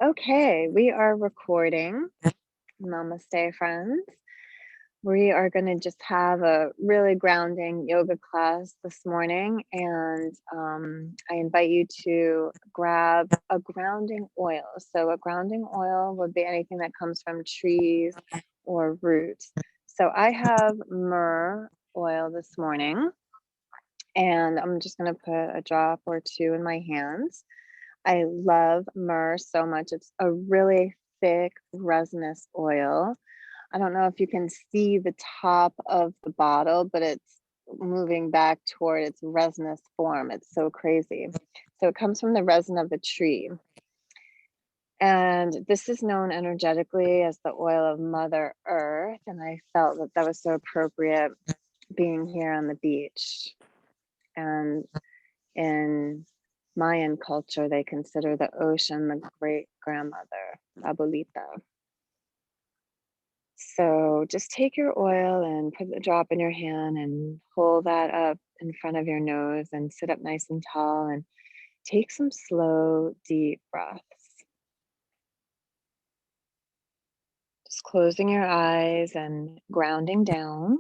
Okay, we are recording. Namaste, friends. We are going to just have a really grounding yoga class this morning, and I invite you to grab a grounding oil. So, a grounding oil would be anything that comes from trees or roots. So, I have myrrh oil this morning, and I'm just going to put a drop or two in my hands. I love myrrh so much. It's a really thick resinous oil. I don't know if you can see the top of the bottle, but it's moving back toward its resinous form. It's so crazy. So it comes from the resin of the tree. And this is known energetically as the oil of Mother Earth. And I felt that that was so appropriate being here on the beach. And in Mayan culture, they consider the ocean the great grandmother, abuelita. So just take your oil and put the drop in your hand and hold that up in front of your nose and sit up nice and tall and take some slow, deep breaths. Just closing your eyes and grounding down.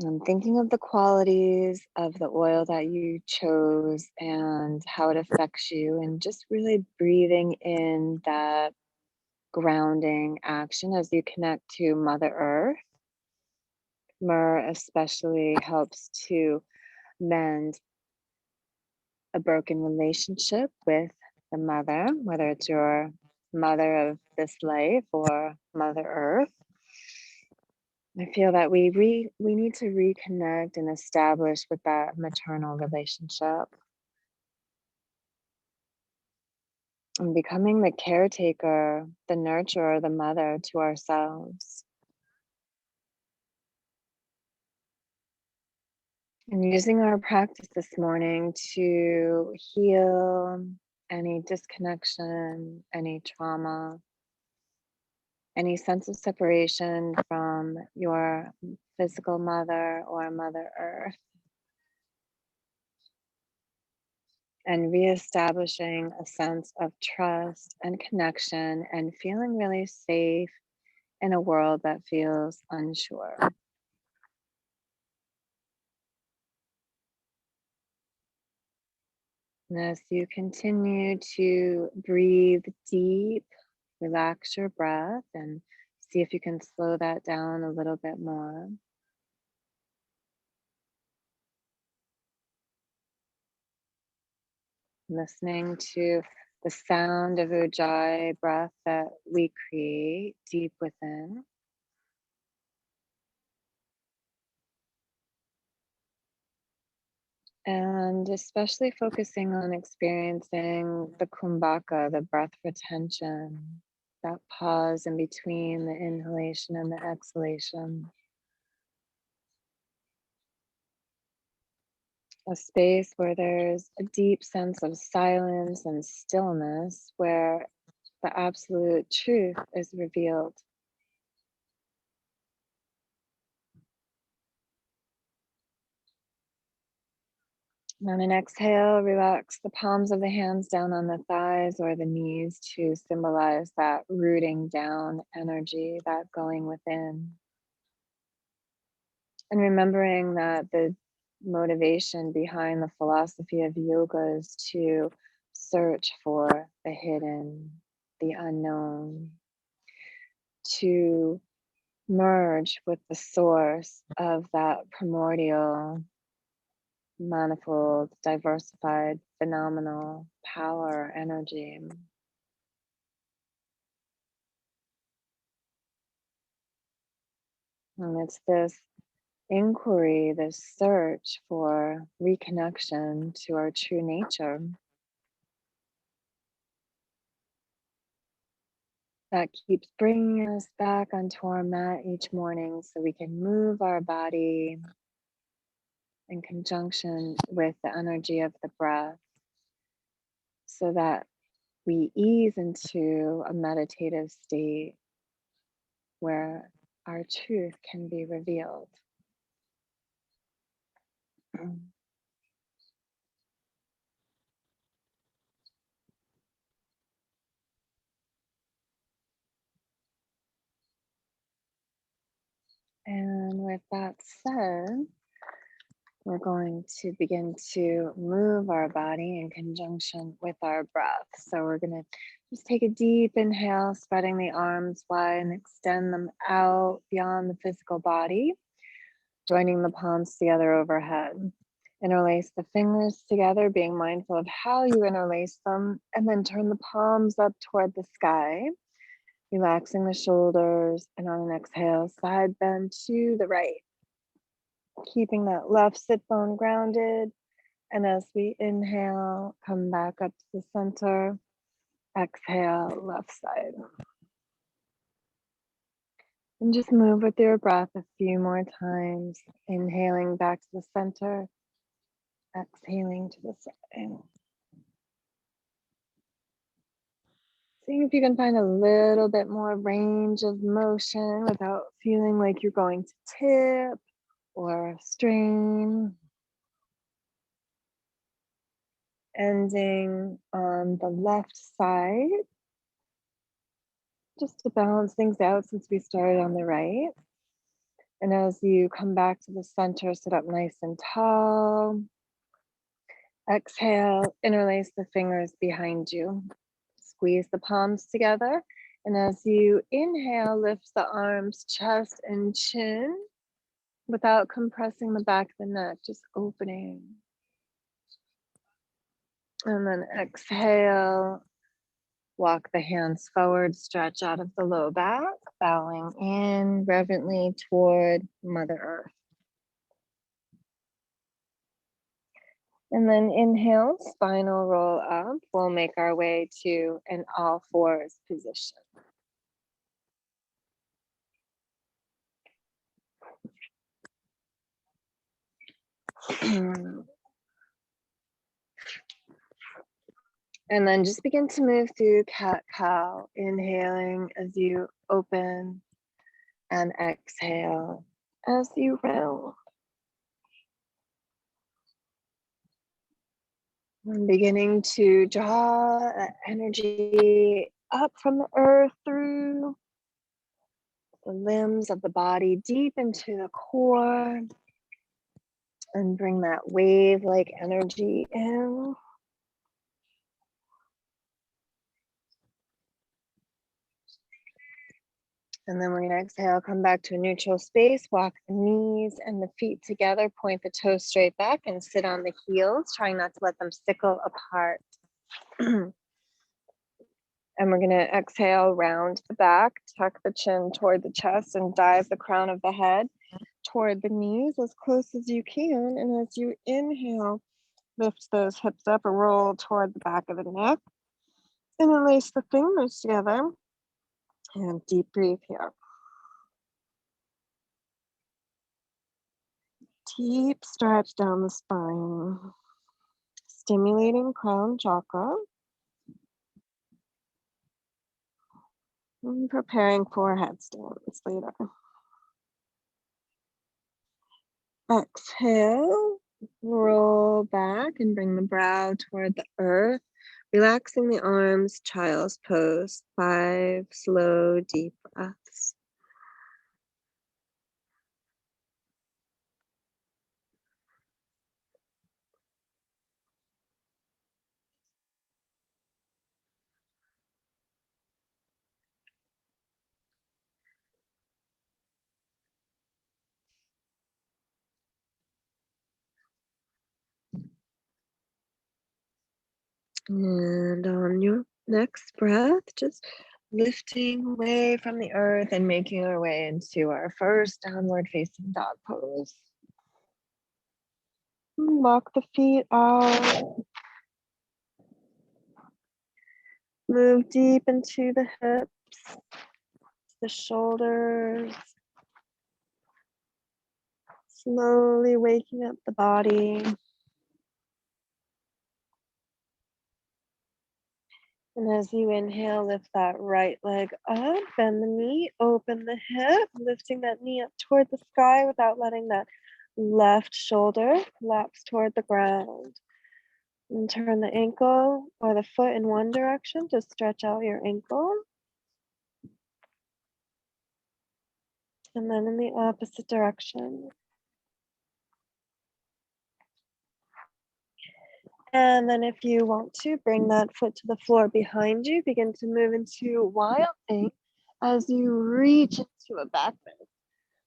And thinking of the qualities of the oil that you chose and how it affects you, and just really breathing in that grounding action as you connect to Mother Earth. Myrrh especially helps to mend a broken relationship with the mother, whether it's your mother of this life or Mother Earth. I feel that we need to reconnect and establish with that maternal relationship and becoming the caretaker, the nurturer, the mother to ourselves. And using our practice this morning to heal any disconnection, any trauma, any sense of separation from your physical mother or Mother Earth, and reestablishing a sense of trust and connection and feeling really safe in a world that feels unsure. And as you continue to breathe deep, relax your breath and see if you can slow that down a little bit more. Listening to the sound of Ujjayi breath that we create deep within. And especially focusing on experiencing the kumbhaka, the breath retention, that pause in between the inhalation and the exhalation. A space where there's a deep sense of silence and stillness, where the absolute truth is revealed. On an exhale, relax the palms of the hands down on the thighs or the knees to symbolize that rooting down energy, that going within. And remembering that the motivation behind the philosophy of yoga is to search for the hidden, the unknown, to merge with the source of that primordial, manifold, diversified, phenomenal power, energy. And it's this inquiry, this search for reconnection to our true nature that keeps bringing us back onto our mat each morning so we can move our body in conjunction with the energy of the breath so that we ease into a meditative state where our truth can be revealed. And with that said, we're going to begin to move our body in conjunction with our breath. So we're going to just take a deep inhale, spreading the arms wide and extend them out beyond the physical body, joining the palms together overhead. Interlace the fingers together, being mindful of how you interlace them, and then turn the palms up toward the sky, relaxing the shoulders, and on an exhale, side bend to the right, keeping that left sit bone grounded. And as we inhale, come back up to the center, exhale, left side. And just move with your breath a few more times, inhaling back to the center, exhaling to the side. Seeing if you can find a little bit more range of motion without feeling like you're going to tip or strain. Ending on the left side, just to balance things out since we started on the right. And as you come back to the center, sit up nice and tall. Exhale, interlace the fingers behind you. Squeeze the palms together. And as you inhale, lift the arms, chest, and chin without compressing the back of the neck, just opening. And then exhale, walk the hands forward, stretch out of the low back, bowing in reverently toward Mother Earth. And then inhale, spinal roll up. We'll make our way to an all fours position. And then just begin to move through cat-cow, inhaling as you open and exhale as you round. And beginning to draw that energy up from the earth through the limbs of the body, deep into the core, and bring that wave-like energy in. And then we're going to exhale, come back to a neutral space, walk the knees and the feet together, point the toes straight back and sit on the heels, trying not to let them sickle apart. And we're going to exhale, round the back, tuck the chin toward the chest and dive the crown of the head toward the knees as close as you can. And as you inhale, lift those hips up and roll toward the back of the neck. Interlace the fingers together and deep breathe here. Deep stretch down the spine, stimulating crown chakra, and preparing for headstands later. Exhale, roll back and bring the brow toward the earth, relaxing the arms, child's pose, 5 slow, deep breaths. And on your next breath, just lifting away from the earth and making our way into our first downward facing dog pose. Walk the feet out. Move deep into the hips, the shoulders. Slowly waking up the body. And as you inhale, lift that right leg up, bend the knee, open the hip, lifting that knee up toward the sky without letting that left shoulder collapse toward the ground. And turn the ankle or the foot in one direction to stretch out your ankle. And then in the opposite direction. And then if you want to, bring that foot to the floor behind you. Begin to move into wild thing as you reach into a back bend.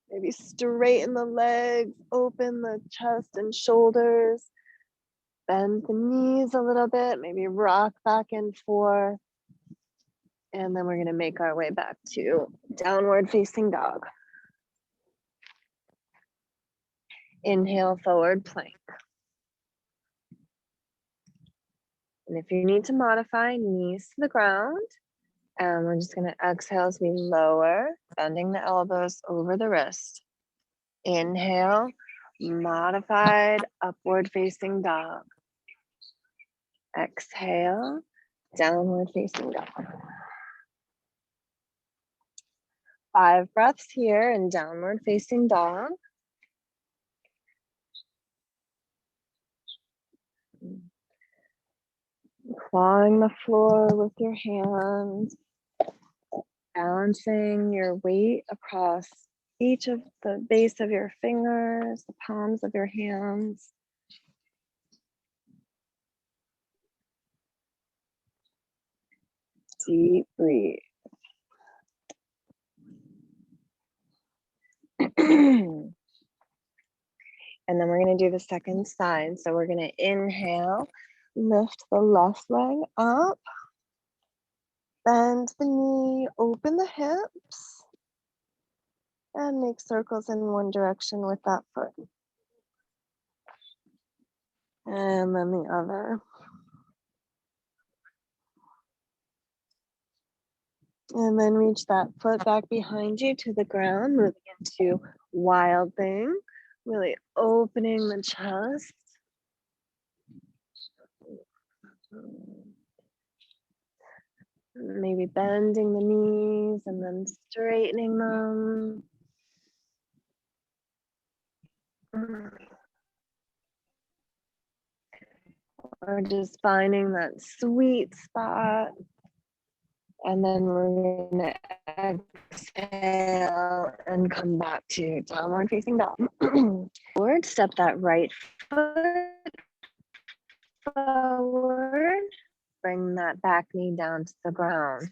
Maybe straighten the legs, open the chest and shoulders. Bend the knees a little bit, maybe rock back and forth. And then we're going to make our way back to downward facing dog. Inhale, forward plank. And if you need to modify, knees to the ground. And we're just going to exhale as we lower, bending the elbows over the wrist. Inhale, modified upward facing dog. Exhale, downward facing dog. 5 breaths here in downward facing dog. Clawing the floor with your hands, balancing your weight across each of the base of your fingers, the palms of your hands. Deep breathe. And then we're going to do the second side. So we're going to inhale, lift the left leg up, bend the knee, open the hips, and make circles in one direction with that foot. And then the other. And then reach that foot back behind you to the ground, moving into wild thing, really opening the chest. Maybe bending the knees and then straightening them. Or just finding that sweet spot. And then we're going to exhale and come back to downward facing dog. Forward, step that right foot forward. Bring that back knee down to the ground.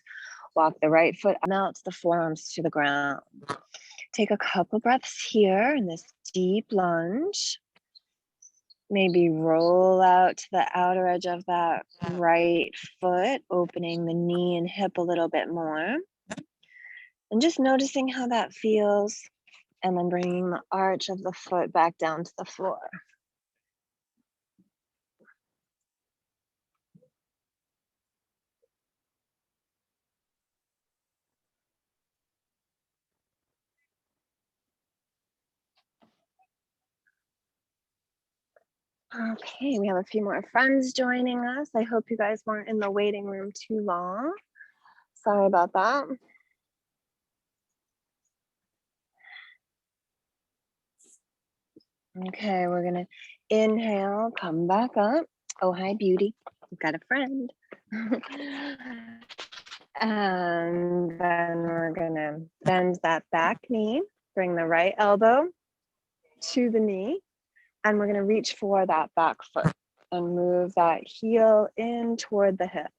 Walk the right foot out to the forearms to the ground. Take a couple breaths here in this deep lunge. Maybe roll out to the outer edge of that right foot, opening the knee and hip a little bit more. And just noticing how that feels. And then bringing the arch of the foot back down to the floor. Okay, we have a few more friends joining us. I hope you guys weren't in the waiting room too long. Sorry about that. Okay, we're gonna inhale, come back up. Oh, hi, beauty. We've got a friend. And then we're gonna bend that back knee, bring the right elbow to the knee, and we're gonna reach for that back foot and move that heel in toward the hip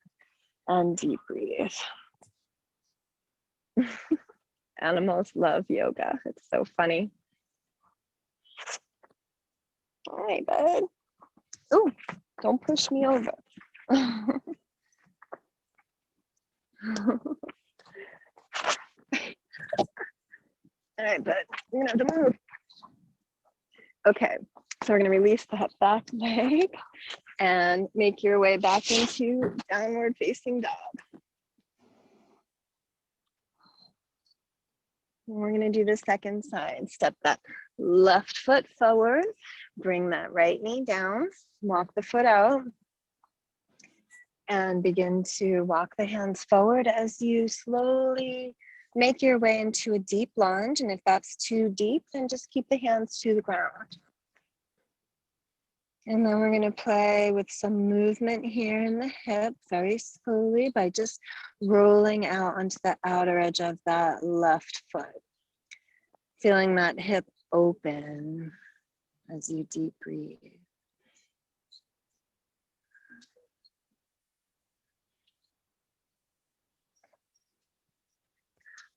and deep breathe. Animals love yoga. It's so funny. All right, bud. Oh, don't push me over. All right, bud. You're gonna have to move. Okay, so we're gonna release that back leg and make your way back into downward facing dog. And we're gonna do the second side. Step that left foot forward, bring that right knee down, walk the foot out, and begin to walk the hands forward as you slowly make your way into a deep lunge. And if that's too deep, then just keep the hands to the ground. And then we're going to play with some movement here in the hip very slowly by just rolling out onto the outer edge of that left foot. Feeling that hip open as you deep breathe.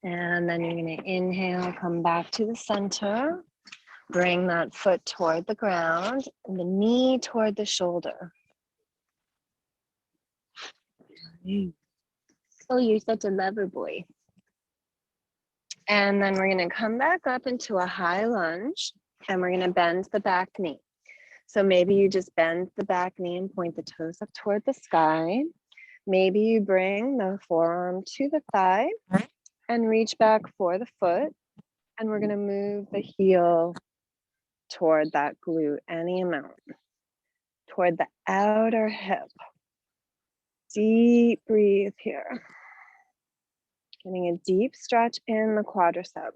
And then you're going to inhale, come back to the center. Bring that foot toward the ground and the knee toward the shoulder. Oh, you're such a lover boy. And then we're going to come back up into a high lunge and we're going to bend the back knee. So maybe you just bend the back knee and point the toes up toward the sky. Maybe you bring the forearm to the thigh and reach back for the foot. And we're going to move the heel toward that glute, any amount, toward the outer hip. Deep breathe here. Getting a deep stretch in the quadricep.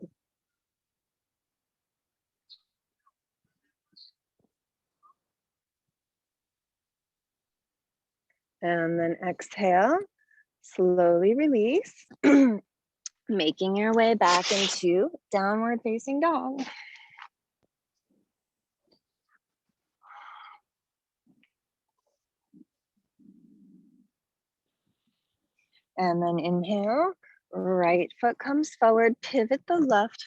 And then exhale, slowly release, making your way back into downward facing dog. And then inhale, right foot comes forward, pivot the left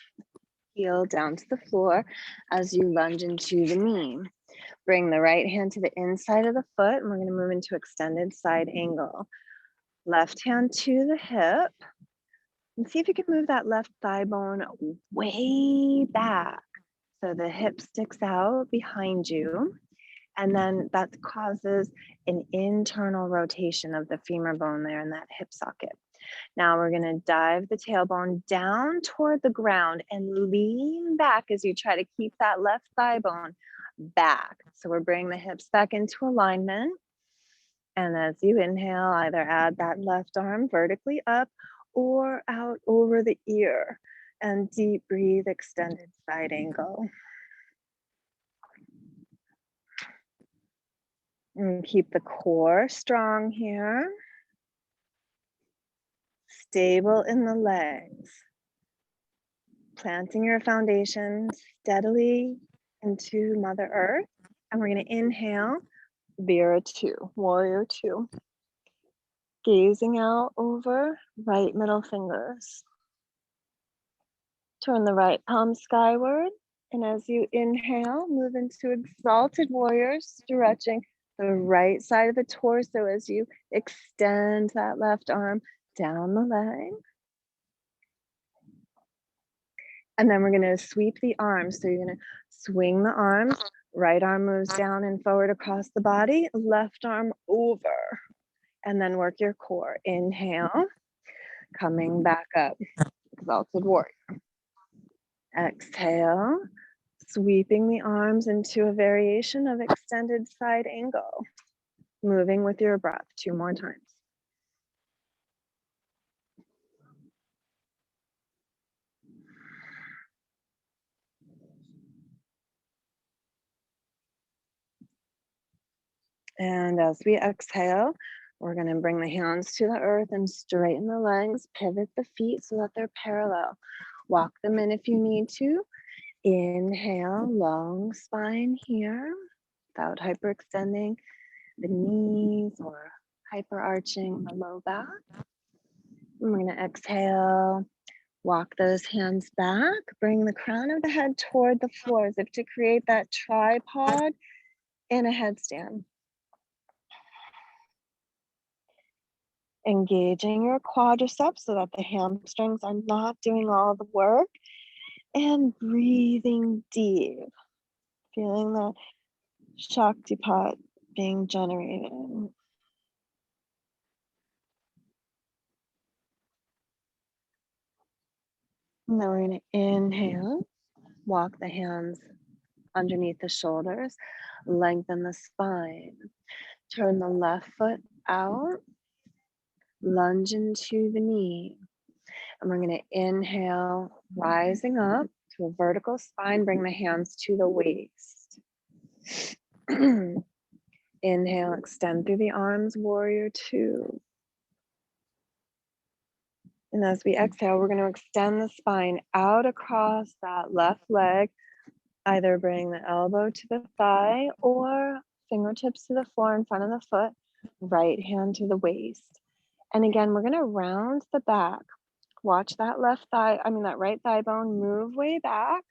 heel down to the floor as you lunge into the knee. Bring the right hand to the inside of the foot and we're going to move into extended side angle. Left hand to the hip and see if you can move that left thigh bone way back so the hip sticks out behind you. And then that causes an internal rotation of the femur bone there in that hip socket. Now we're going to dive the tailbone down toward the ground and lean back as you try to keep that left thigh bone back. So we're bringing the hips back into alignment. And as you inhale, either add that left arm vertically up or out over the ear. And deep breathe, extended side angle. And keep the core strong here. Stable in the legs. Planting your foundation steadily into Mother Earth. And we're going to inhale, Vira 2, Warrior 2. Gazing out over right middle fingers. Turn the right palm skyward. And as you inhale, move into Exalted Warrior, stretching the right side of the torso as you extend that left arm down the leg. And then we're going to sweep the arms. So you're going to swing the arms. Right arm moves down and forward across the body. Left arm over. And then work your core. Inhale. Coming back up. Exalted Warrior. Exhale. Sweeping the arms into a variation of extended side angle. Moving with your breath 2 more times. And as we exhale, we're going to bring the hands to the earth and straighten the legs, pivot the feet so that they're parallel. Walk them in if you need to. Inhale, long spine here without hyperextending the knees or hyperarching the low back. And we're going to exhale, walk those hands back, bring the crown of the head toward the floor as if to create that tripod in a headstand. Engaging your quadriceps so that the hamstrings are not doing all the work, and breathing deep, feeling that Shaktipat being generated. And then we're going to inhale, walk the hands underneath the shoulders, lengthen the spine, turn the left foot out, lunge into the knee. And we're going to inhale, rising up to a vertical spine. Bring the hands to the waist. Inhale, extend through the arms, warrior two. And as we exhale, we're going to extend the spine out across that left leg. Either bring the elbow to the thigh or fingertips to the floor in front of the foot. Right hand to the waist. And again, we're going to round the back. Watch that that right thigh bone move way back.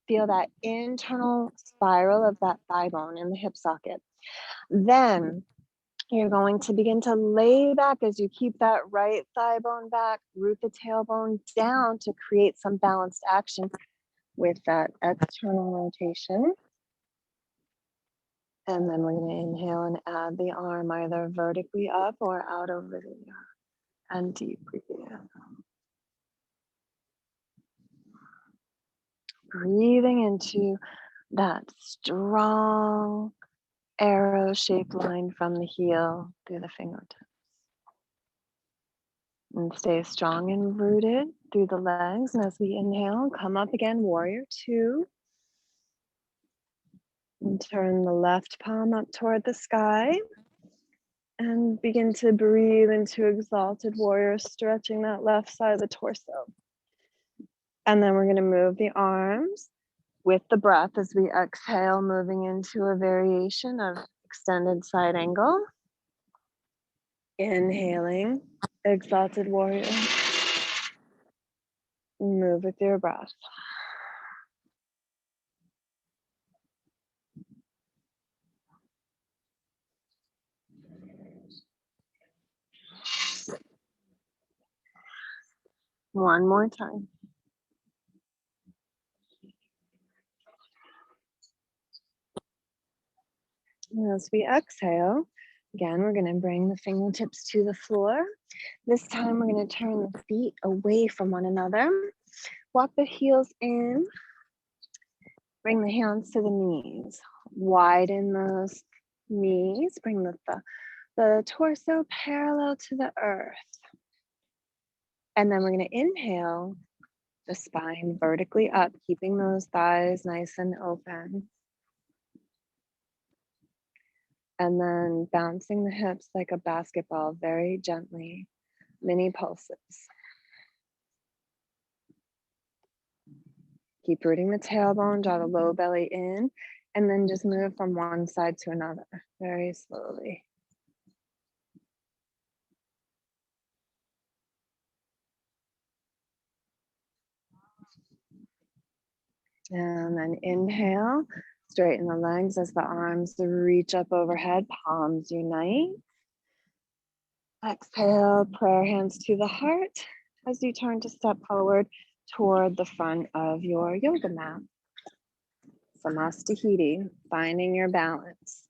Feel that internal spiral of that thigh bone in the hip socket. Then you're going to begin to lay back as you keep that right thigh bone back, root the tailbone down to create some balanced action with that external rotation. And then we're going to inhale and add the arm either vertically up or out over the ear. And deep breathe. Breathing into that strong arrow-shaped line from the heel through the fingertips. And stay strong and rooted through the legs. And as we inhale, come up again, warrior two. And turn the left palm up toward the sky. And begin to breathe into exalted warrior, stretching that left side of the torso. And then we're going to move the arms with the breath as we exhale, moving into a variation of extended side angle. Inhaling, exalted warrior. Move with your breath. One more time. And as we exhale, again, we're going to bring the fingertips to the floor. This time, we're going to turn the feet away from one another. Walk the heels in. Bring the hands to the knees. Widen those knees. Bring the torso parallel to the earth. And then we're going to inhale the spine vertically up, keeping those thighs nice and open. And then bouncing the hips like a basketball very gently, mini pulses. Keep rooting the tailbone, draw the low belly in, and then just move from one side to another very slowly. And then inhale, straighten the legs as the arms reach up overhead, palms unite. Exhale, prayer hands to the heart as you turn to step forward toward the front of your yoga mat. Samastahiti, finding your balance.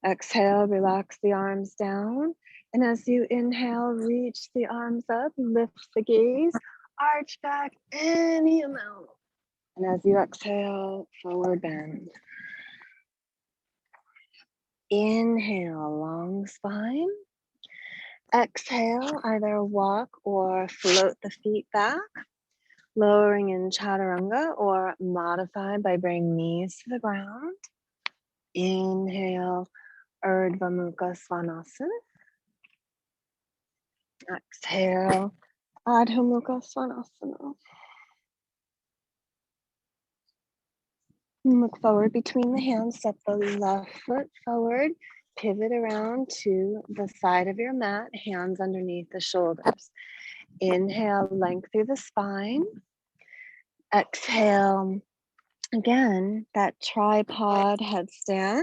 Exhale, relax the arms down. And as you inhale, reach the arms up, lift the gaze, arch back any amount. And as you exhale, forward bend. Inhale, long spine. Exhale, either walk or float the feet back, lowering in chaturanga or modify by bringing knees to the ground. Inhale, Urdhva Mukha Svanasana. Exhale, Adho Mukha Svanasana. Look forward between the hands, step the left foot forward, pivot around to the side of your mat, hands underneath the shoulders. Inhale, length through the spine. Exhale, again, that tripod headstand.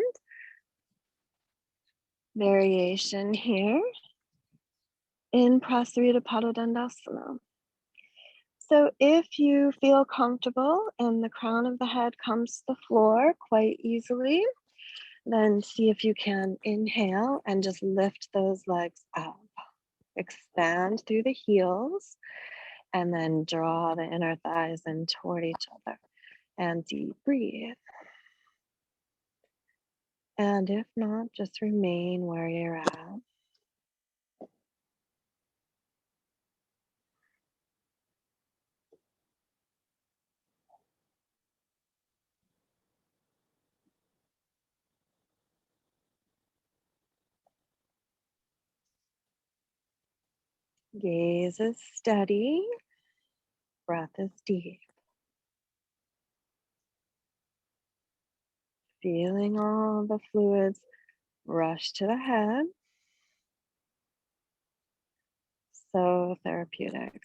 Variation here in Prasarita Padodandasana. So if you feel comfortable and the crown of the head comes to the floor quite easily, then see if you can inhale and just lift those legs up. Expand through the heels and then draw the inner thighs in toward each other and deep breathe. And if not, just remain where you're at. Gaze is steady. Breath is deep. Feeling all the fluids rush to the head. So therapeutic.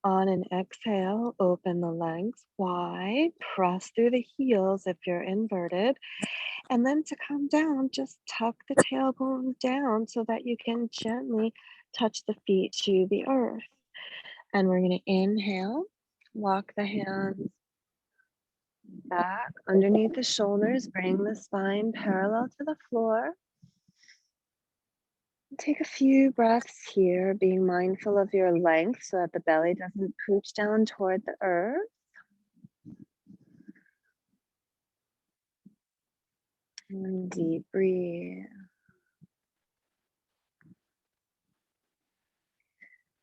On an exhale, open the legs wide, press through the heels if you're inverted, and then to come down, just tuck the tailbone down so that you can gently touch the feet to the earth. And we're going to inhale, walk the hands back underneath the shoulders, bring the spine parallel to the floor. Take a few breaths here, being mindful of your length so that the belly doesn't pooch down toward the earth. And deep breathe.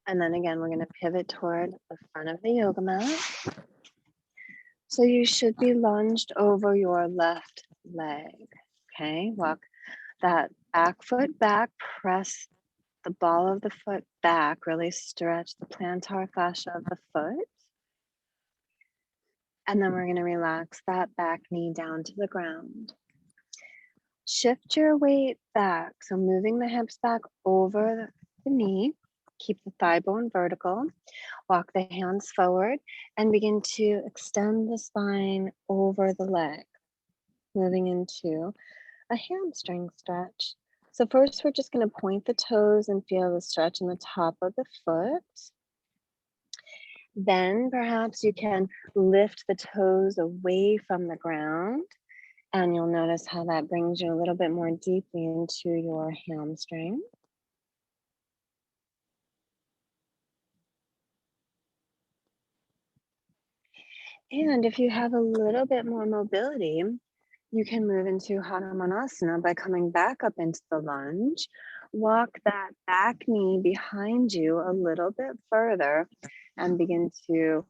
And then again, we're going to pivot toward the front of the yoga mat. So you should be lunged over your left leg. Okay, walk that back foot back, press the ball of the foot back, really stretch the plantar fascia of the foot. And then we're going to relax that back knee down to the ground. Shift your weight back. So moving the hips back over the knee. Keep the thigh bone vertical. Walk the hands forward and begin to extend the spine over the leg. Moving into a hamstring stretch. So first we're just going to point the toes and feel the stretch in the top of the foot. Then perhaps you can lift the toes away from the ground, and you'll notice how that brings you a little bit more deeply into your hamstring. And if you have a little bit more mobility, you can move into Hanumanasana by coming back up into the lunge. Walk that back knee behind you a little bit further and begin to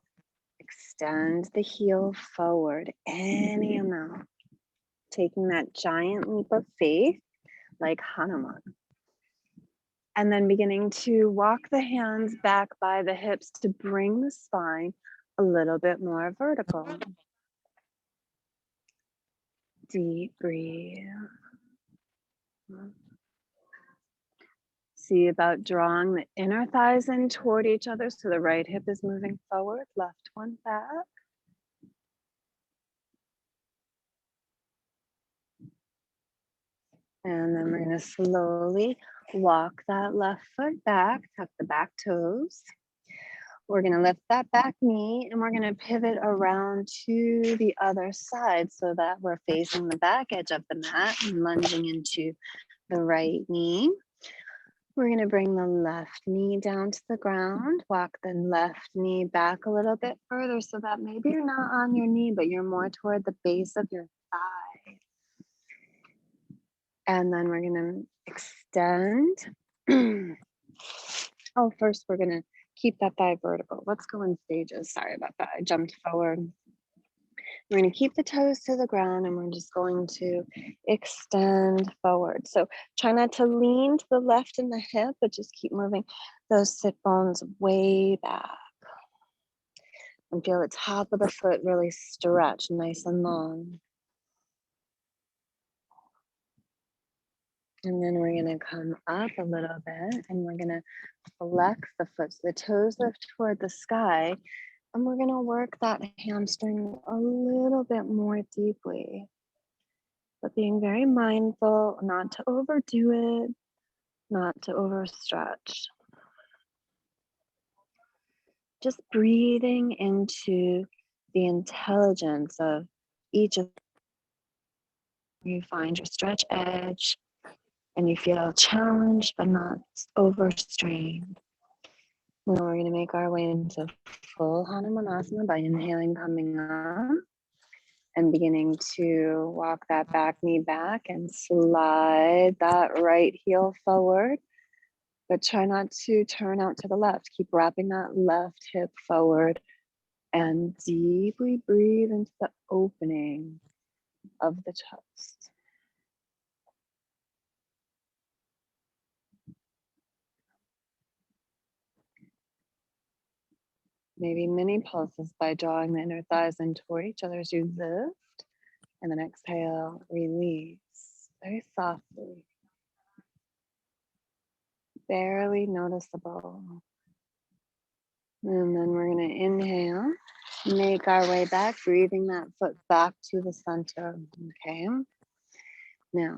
extend the heel forward any amount, taking that giant leap of faith like Hanuman. And then beginning to walk the hands back by the hips to bring the spine a little bit more vertical. Deep breathe. See about drawing the inner thighs in toward each other so the right hip is moving forward, left one back. And then we're going to slowly walk that left foot back, tuck the back toes. We're going to lift that back knee and we're going to pivot around to the other side so that we're facing the back edge of the mat and lunging into the right knee. We're going to bring the left knee down to the ground, walk the left knee back a little bit further so that maybe you're not on your knee, but you're more toward the base of your thigh. And then we're going to extend. Oh, first we're going to keep that thigh vertical. Let's go in stages. Sorry about that. I jumped forward. We're going to keep the toes to the ground and we're just going to extend forward. So try not to lean to the left in the hip, but just keep moving those sit bones way back. And feel the top of the foot really stretch nice and long. And then we're going to come up a little bit and we're going to flex the foot. So the toes lift toward the sky. And we're going to work that hamstring a little bit more deeply. But being very mindful not to overdo it, not to overstretch. Just breathing into the intelligence of each of you. Find your stretch edge and you feel challenged but not overstrained. Now we're going to make our way into full Hanumanasana by inhaling, coming up and beginning to walk that back knee back and slide that right heel forward. But try not to turn out to the left. Keep wrapping that left hip forward and deeply breathe into the opening of the chest. maybe mini pulses by drawing the inner thighs in toward each other as you lift. And then exhale, release very softly, barely noticeable. And then we're going to inhale, make our way back, breathing that foot back to the center. Okay. Now,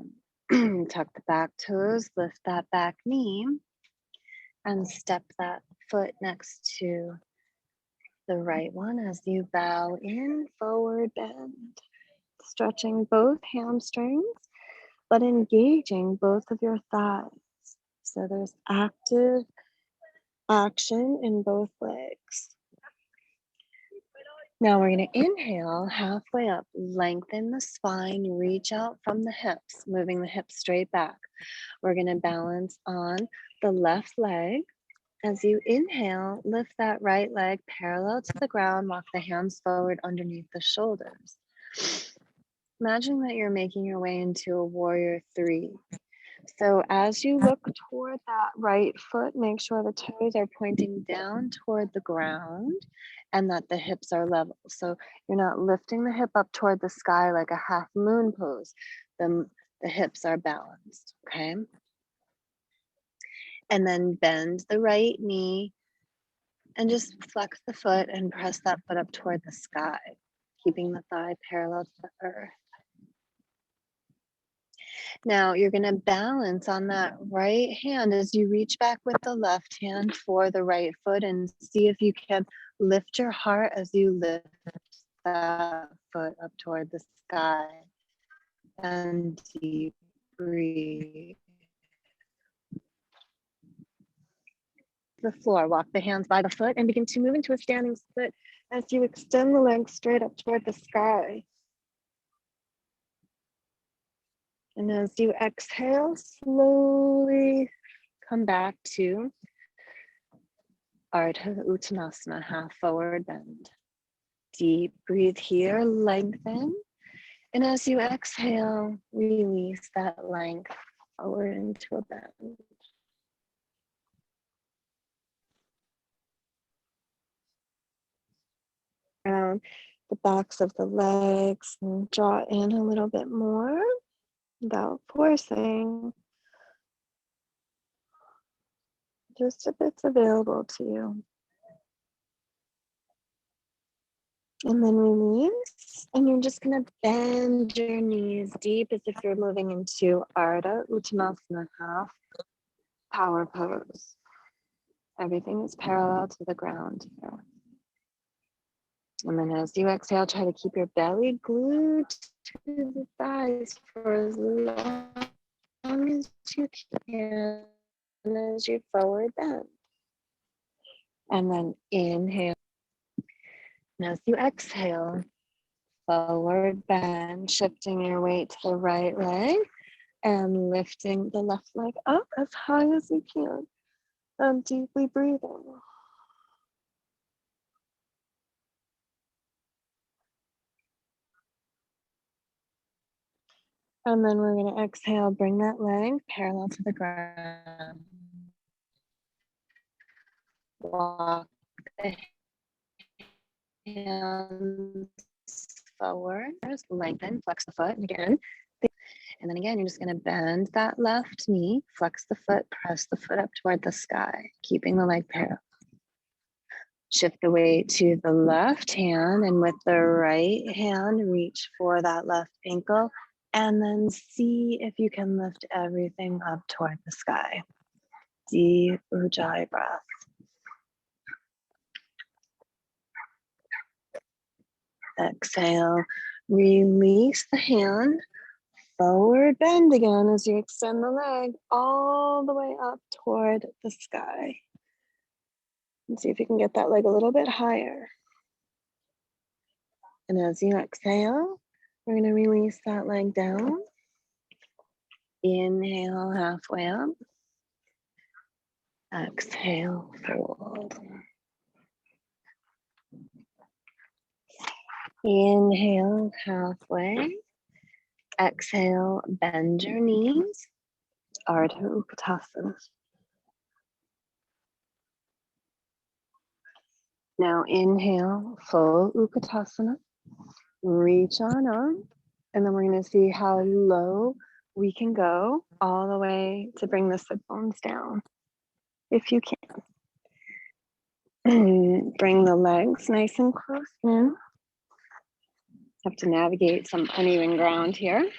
tuck the back toes, lift that back knee, and step that foot next to the right one as you bow in, forward bend, stretching both hamstrings, but engaging both of your thighs. So there's active action in both legs. Now we're going to inhale halfway up, lengthen the spine, reach out from the hips, moving the hips straight back. We're going to balance on the left leg. As you inhale, lift that right leg parallel to the ground, walk the hands forward underneath the shoulders. Imagine that you're making your way into a warrior 3. So as you look toward that right foot, make sure the toes are pointing down toward the ground and that the hips are level. So you're not lifting the hip up toward the sky like a half moon pose. The hips are balanced, okay? And then bend the right knee and just flex the foot and press that foot up toward the sky, keeping the thigh parallel to the earth. Now you're going to balance on that right hand as you reach back with the left hand for the right foot and see if you can lift your heart as you lift that foot up toward the sky. And deep breathe. The floor, walk the hands by the foot and begin to move into a standing split as you extend the legs straight up toward the sky. And as you exhale, slowly come back to Ardha Uttanasana, half forward bend. Deep breathe here, lengthen. And as you exhale, release that length forward into a bend. Around the backs of the legs and draw in a little bit more without forcing. Just if it's available to you. And then release. And you're just going to bend your knees deep as if you're moving into Ardha Uttanasana, half power pose. Everything is parallel to the ground here. And then as you exhale, try to keep your belly glued to the thighs for as long as you can as you forward bend. And then inhale. And as you exhale, forward bend, shifting your weight to the right leg and lifting the left leg up as high as you can. And deeply breathing. And then we're going to exhale, bring that leg parallel to the ground. Walk the hands forward. Just lengthen, flex the foot, and again. And then again, you're just going to bend that left knee, flex the foot, press the foot up toward the sky, keeping the leg parallel. Shift the weight to the left hand, and with the right hand, reach for that left ankle, and then see if you can lift everything up toward the sky. Deep Ujjayi breath. Exhale, release the hand, forward bend again as you extend the leg all the way up toward the sky. And see if you can get that leg a little bit higher. And as you exhale, we're going to release that leg down. Inhale, halfway up. Exhale, fold. Inhale, halfway. Exhale, bend your knees. Ardha Uttanasana. Now inhale, full Utkatasana. Reach on up. And then we're going to see how low we can go all the way to bring the sit bones down, if you can. Bring the legs nice and close in. Have to navigate some uneven ground here.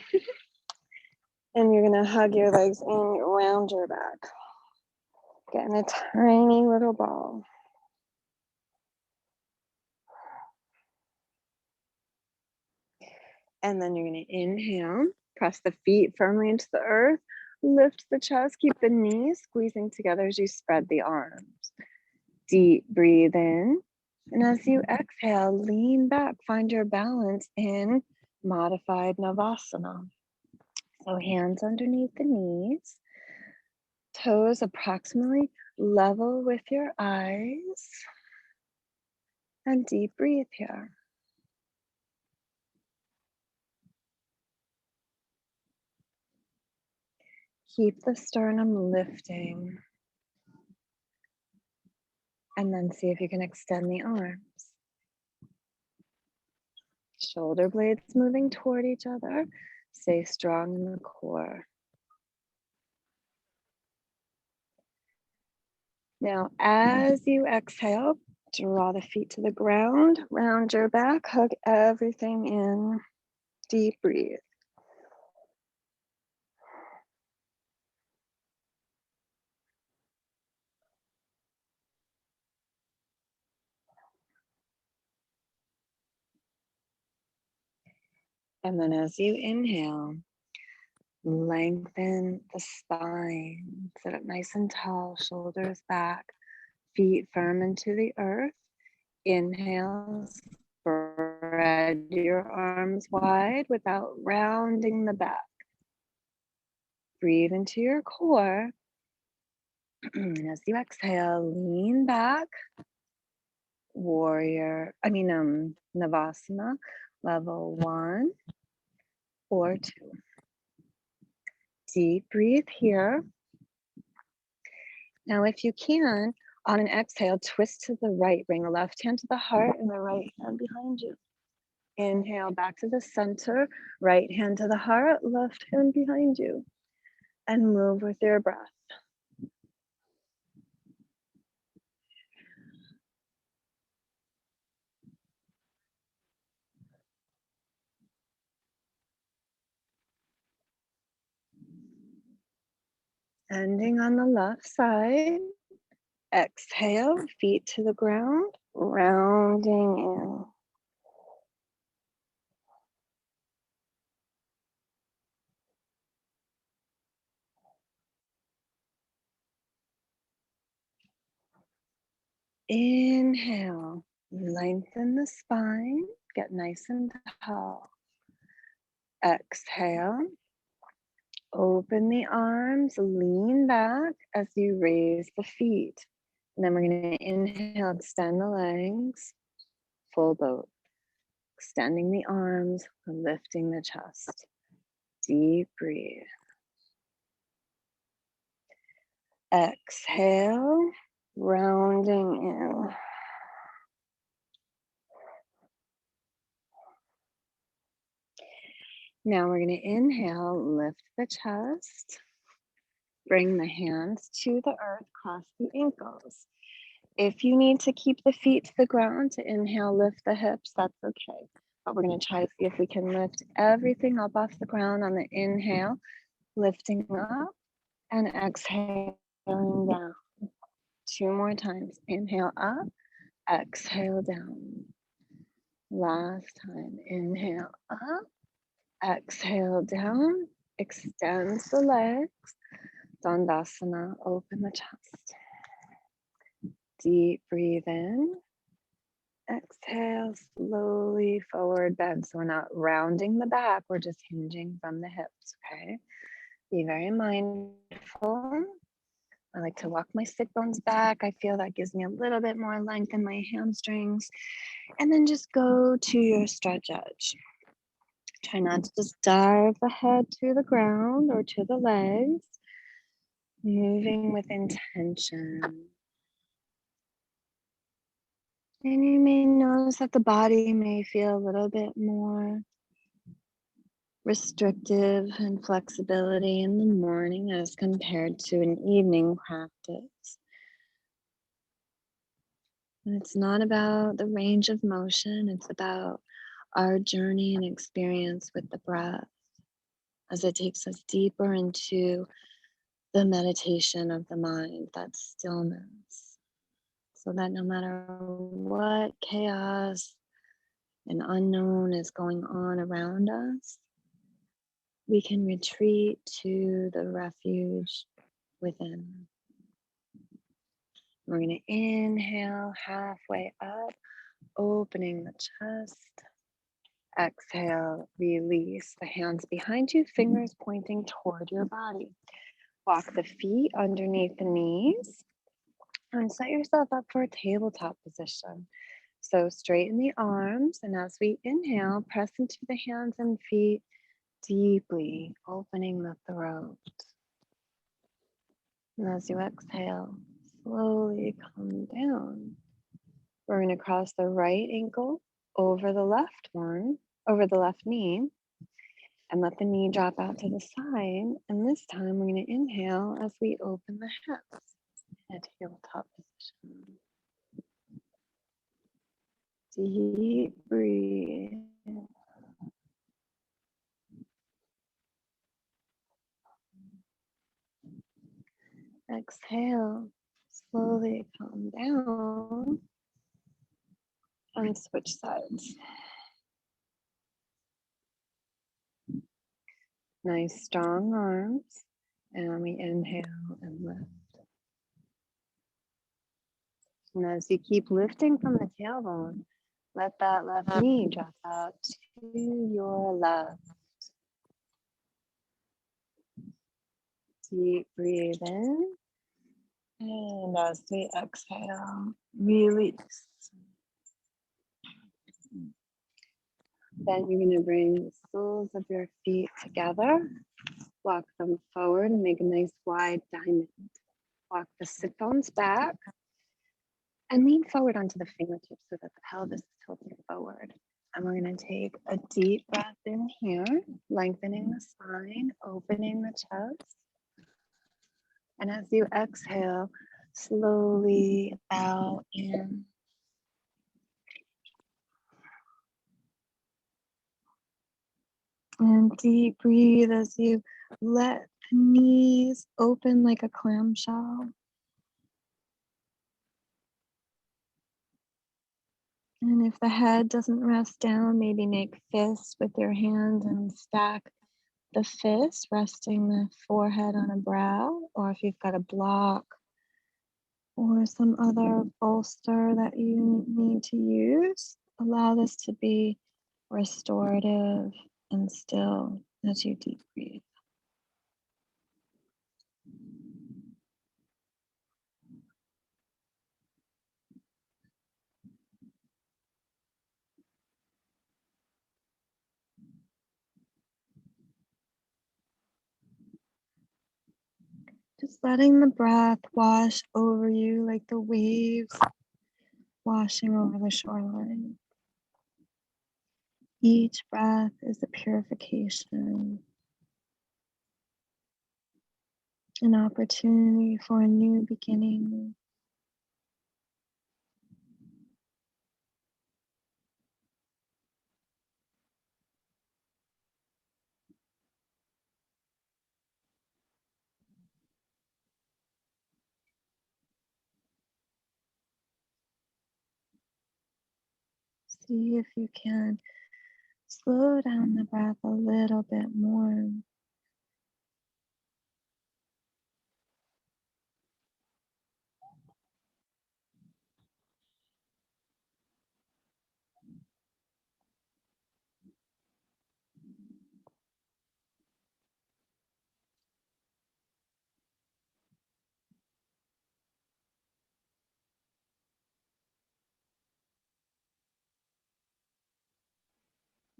And you're going to hug your legs in around your back. Getting a tiny little ball. And then you're going to inhale, press the feet firmly into the earth, lift the chest, keep the knees squeezing together as you spread the arms. Deep breathe in. And as you exhale, lean back, find your balance in modified Navasana. So hands underneath the knees, toes approximately level with your eyes, and deep breathe here. Keep the sternum lifting. And then see if you can extend the arms. Shoulder blades moving toward each other. Stay strong in the core. Now, as you exhale, draw the feet to the ground, round your back, hug everything in. Deep breathe. And then as you inhale, lengthen the spine. Sit up nice and tall, shoulders back, feet firm into the earth. Inhale, spread your arms wide without rounding the back. Breathe into your core. And as you exhale, lean back. Navasana, level 1 or 2. Deep breathe here. Now, if you can, on an exhale, twist to the right. Bring the left hand to the heart and the right hand behind you. Inhale back to the center, right hand to the heart, left hand behind you. And move with your breath. Ending on the left side. Exhale, feet to the ground, rounding in. Inhale, lengthen the spine, get nice and tall. Exhale, open the arms, lean back as you raise the feet. And then we're going to inhale, extend the legs, full boat. Extending the arms, lifting the chest. Deep breathe. Exhale, rounding in. Now we're going to inhale, lift the chest, bring the hands to the earth, cross the ankles. If you need to keep the feet to the ground to inhale, lift the hips, that's okay. But we're going to try to see if we can lift everything up off the ground on the inhale, lifting up and exhaling down. 2 more times. Inhale up, exhale down. Last time. Inhale up, exhale down, extend the legs. Dandasana, open the chest. Deep breathe in. Exhale, slowly forward bend. So we're not rounding the back, we're just hinging from the hips, okay? Be very mindful. I like to walk my sit bones back. I feel that gives me a little bit more length in my hamstrings. And then just go to your stretch edge. Try not to just dive the head to the ground or to the legs. Moving with intention. And you may notice that the body may feel a little bit more restrictive and flexibility in the morning as compared to an evening practice. And it's not about the range of motion, it's about our journey and experience with the breath as it takes us deeper into the meditation of the mind, that stillness, so that no matter what chaos and unknown is going on around us, we can retreat to the refuge within. We're going to inhale halfway up, opening the chest. Exhale, release the hands behind you, fingers pointing toward your body. Walk the feet underneath the knees and set yourself up for a tabletop position. So straighten the arms, and as we inhale, press into the hands and feet deeply, opening the throat. And as you exhale, slowly come down. We're going to cross the right ankle over the left one, over the left knee, and let the knee drop out to the side. And this time we're going to inhale as we open the hips in a tabletop position. Deep breathe. Exhale, slowly calm down and switch sides. Nice strong arms, and we inhale and lift. And as you keep lifting from the tailbone, let that left knee drop out to your left. Deep breathe in, and as we exhale, release. Then you're going to bring the soles of your feet together, walk them forward and make a nice wide diamond. Walk the sit bones back and lean forward onto the fingertips so that the pelvis is tilting forward. And we're going to take a deep breath in here, lengthening the spine, opening the chest. And as you exhale, slowly bow in. And deep breathe as you let the knees open like a clamshell. And if the head doesn't rest down, maybe make fists with your hands and stack the fist, resting the forehead on a brow. Or if you've got a block or some other bolster that you need to use, allow this to be restorative and still as you deep breathe. Just letting the breath wash over you like the waves washing over the shoreline. Each breath is a purification, an opportunity for a new beginning. See if you can slow down the breath a little bit more.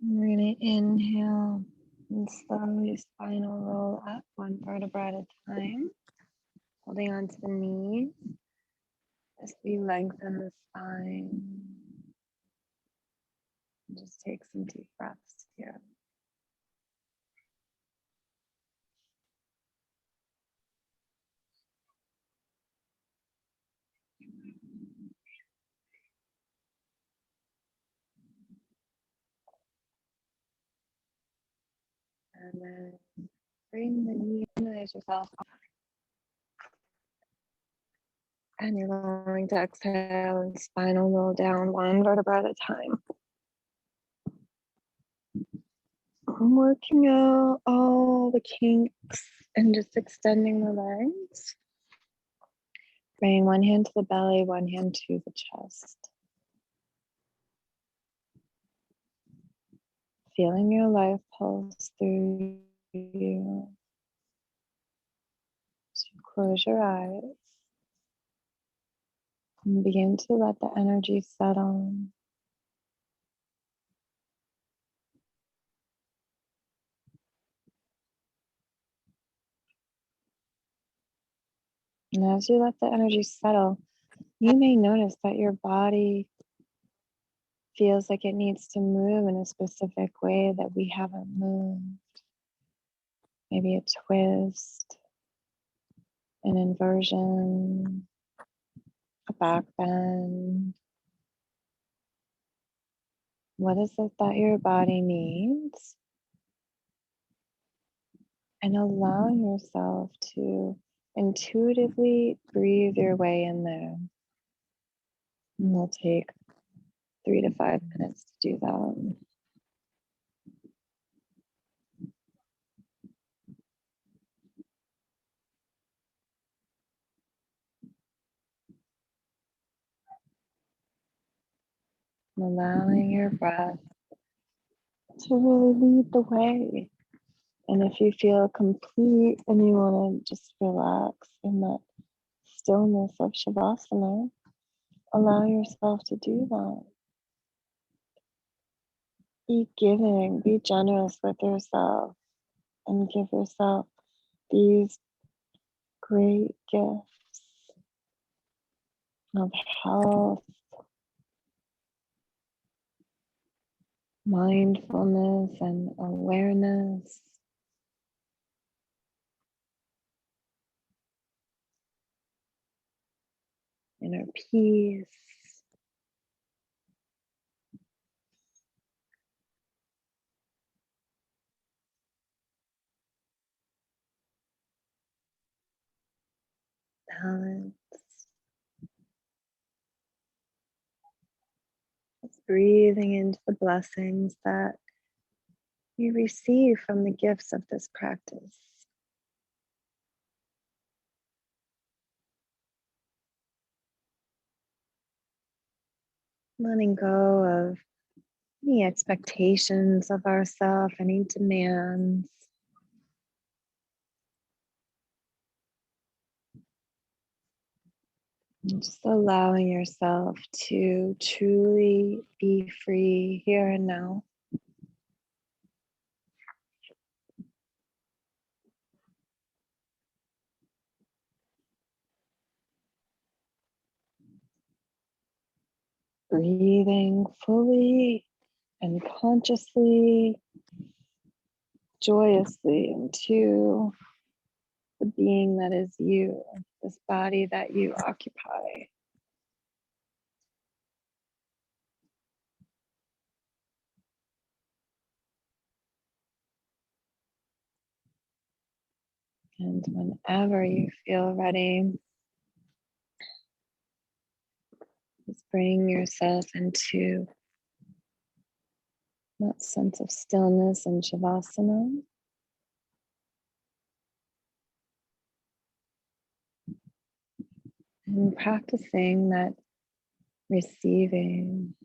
We're going to inhale and slowly spinal roll up one vertebra at a time, holding onto the knees. As we lengthen the spine, just take some deep breaths here. And then bring the knee underneath yourself. And you're going to exhale and spinal roll down one vertebra at a time. I'm working out all the kinks and just extending the legs. Bring one hand to the belly, one hand to the chest. Feeling your life pulse through you. So close your eyes and begin to let the energy settle. And as you let the energy settle, you may notice that your body feels like it needs to move in a specific way that we haven't moved. Maybe a twist, an inversion, a back bend. What is it that your body needs? And allow yourself to intuitively breathe your way in there. And we'll take 3 to 5 minutes to do that. Allowing your breath to really lead the way. And if you feel complete and you want to just relax in that stillness of Shavasana, allow yourself to do that. Be giving, be generous with yourself, and give yourself these great gifts of health, mindfulness, and awareness. Inner peace. Balance. Just breathing into the blessings that you receive from the gifts of this practice. Letting go of any expectations of ourselves, any demands. And just allowing yourself to truly be free here and now. Breathing fully and consciously, joyously into the being that is you, this body that you occupy. And whenever you feel ready, just bring yourself into that sense of stillness and Shavasana. And practicing that receiving.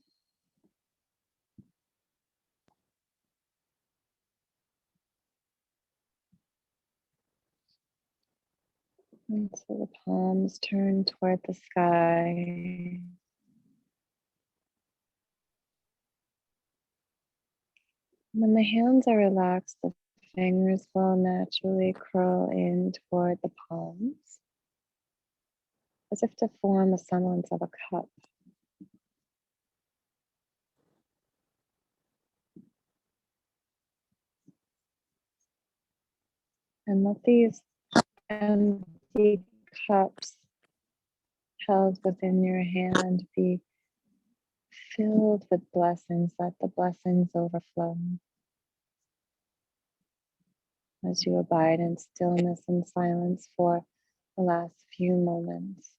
And so the palms turn toward the sky. When the hands are relaxed, the fingers will naturally curl in toward the palms. as if to form a semblance of a cup. And let these empty cups held within your hand be filled with blessings. Let the blessings overflow as you abide in stillness and silence for the last few moments.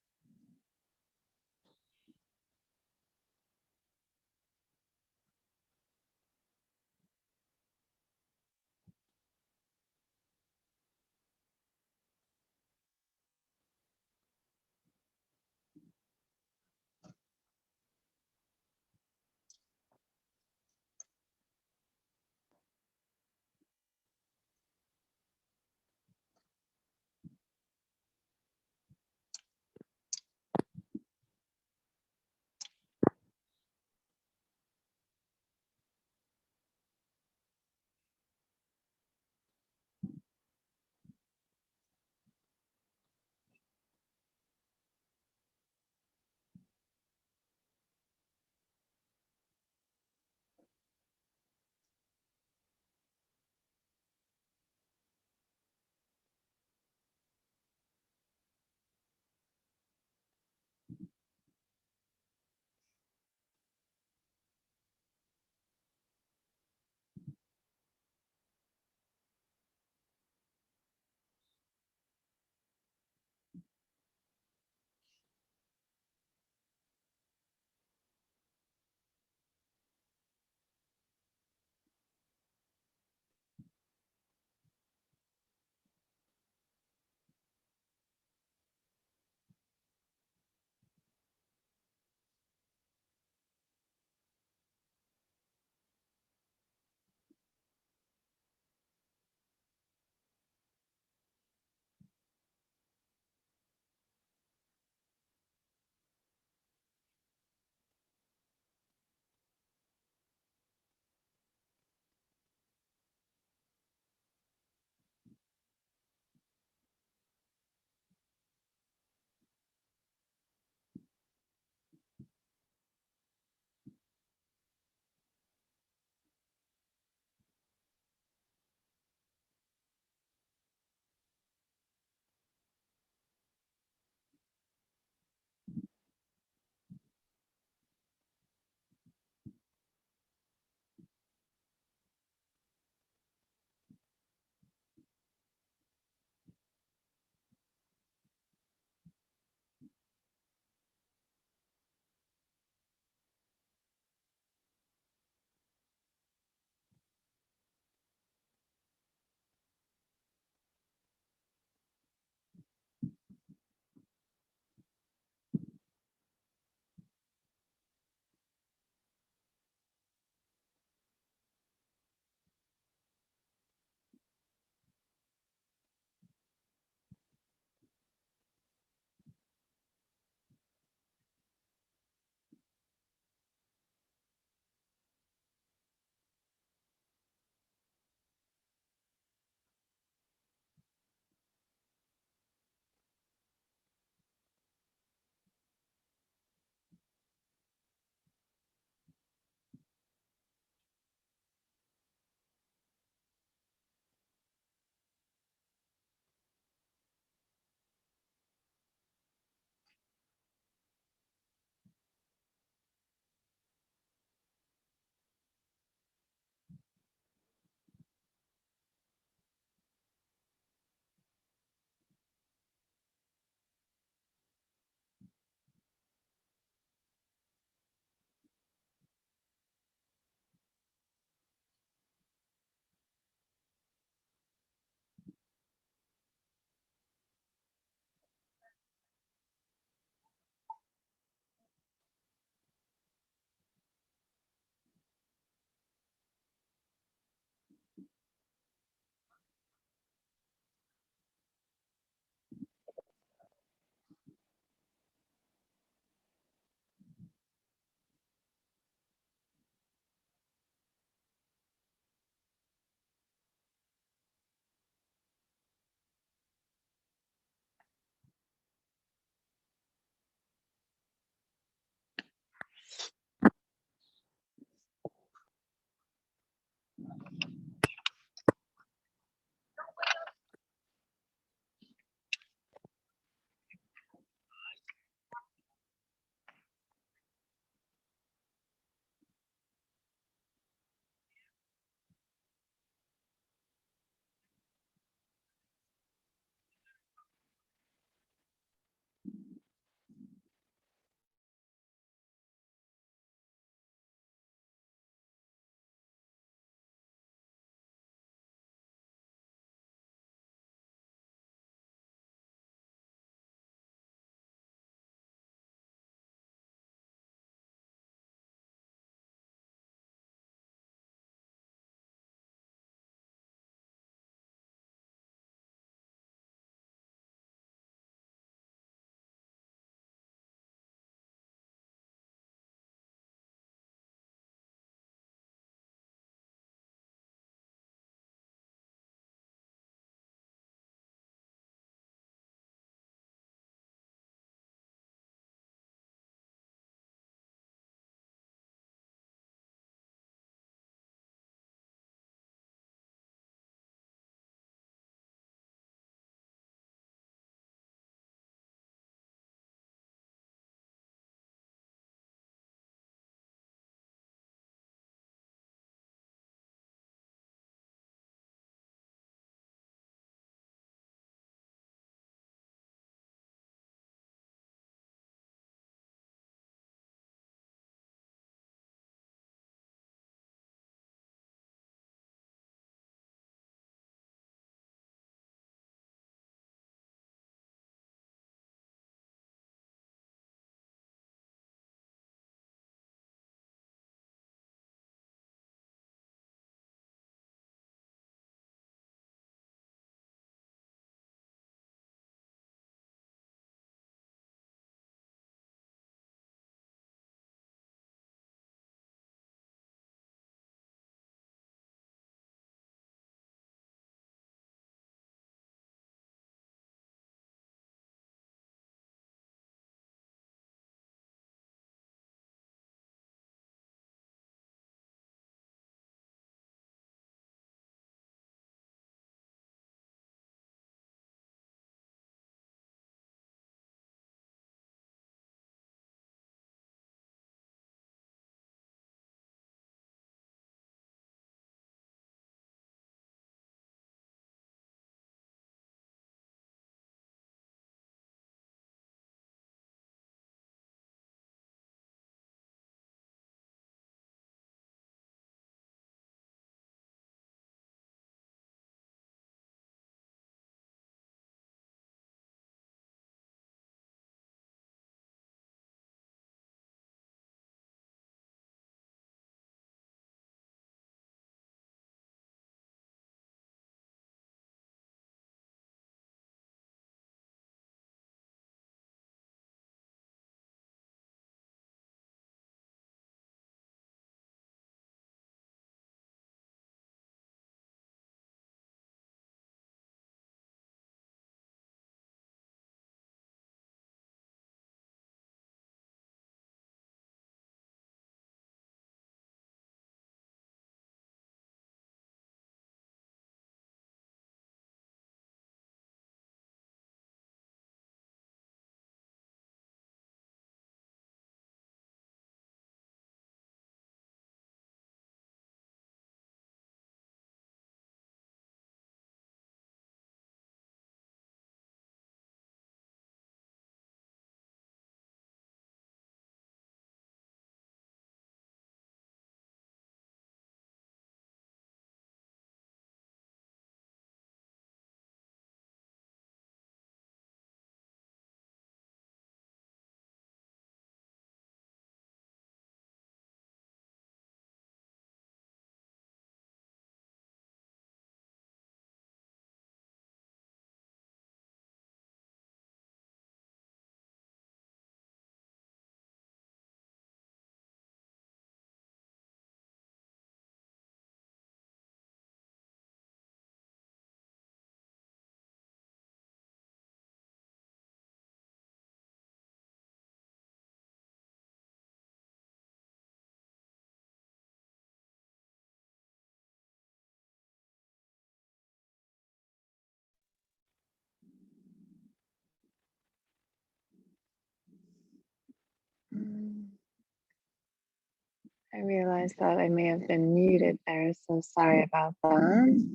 I realized that I may have been muted there, so sorry about that.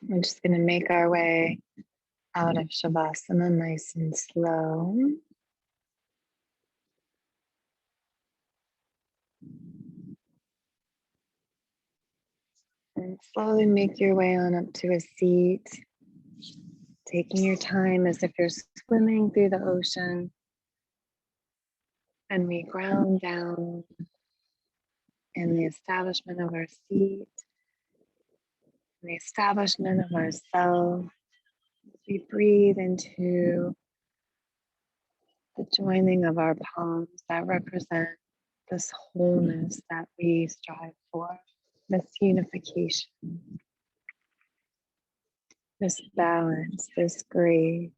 We're just going to make our way out of Shavasana nice and slow. And slowly make your way on up to a seat, taking your time as if you're swimming through the ocean. And we ground down in the establishment of our seat, in the establishment of ourselves. We breathe into the joining of our palms that represent this wholeness that we strive for, this unification, this balance, this grace.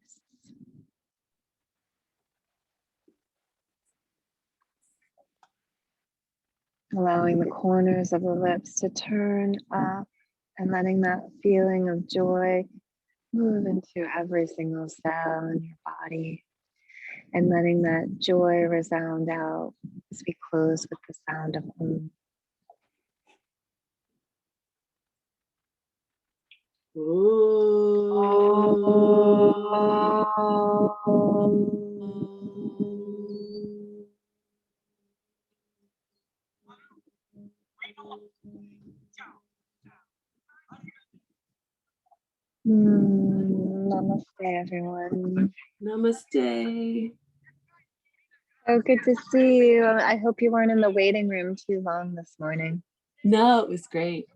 Allowing the corners of the lips to turn up and letting that feeling of joy move into every single cell in your body, and letting that joy resound out as we close with the sound of hŌMe. Namaste, everyone. Namaste. Oh, good to see you. I hope you weren't in the waiting room too long this morning. No, it was great.